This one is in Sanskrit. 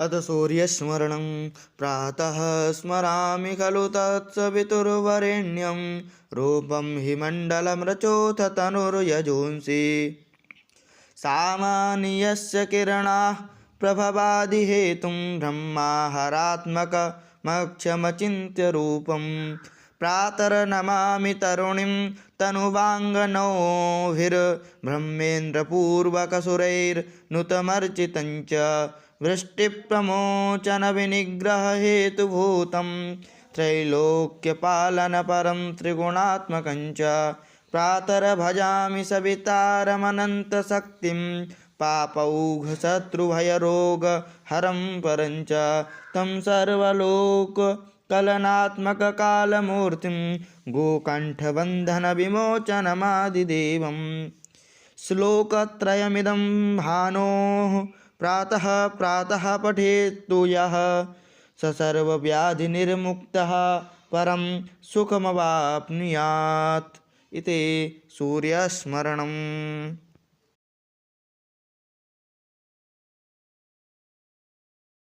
अथ सूर्यस्मरणं प्रातः स्मरामि खलु तत्सवितुर्वरेण्यं रूपं हि मण्डलमृचोऽथ तनुर्यजूंसि सामान्यस्य किरणाः प्रभवादिहेतुं ब्रह्माहरात्मकमक्षमचिन्त्य रूपं प्रातर्नमामि तरुणीं तनुवाङ्गनौभिर्ब्रह्मेन्द्रपूर्वकसुरैर्नुतमर्चितञ्च वृष्टिप्रमोचनविनिग्रहहेतुभूतं त्रैलोक्यपालनपरं त्रिगुणात्मकञ्च प्रातर्भजामि सवितारमनन्तशक्तिं पापौघशत्रुभयरोगहरं परञ्च तं सर्वलोककलनात्मककालमूर्तिं गोकण्ठबन्धनविमोचनमादिदेवं श्लोकत्रयमिदं भानोः प्रातः प्रातः पठेत्तु यः स सर्वव्याधिनिर्मुक्तः परं सुखमवाप्नुयात् इति सूर्यस्मरणम्।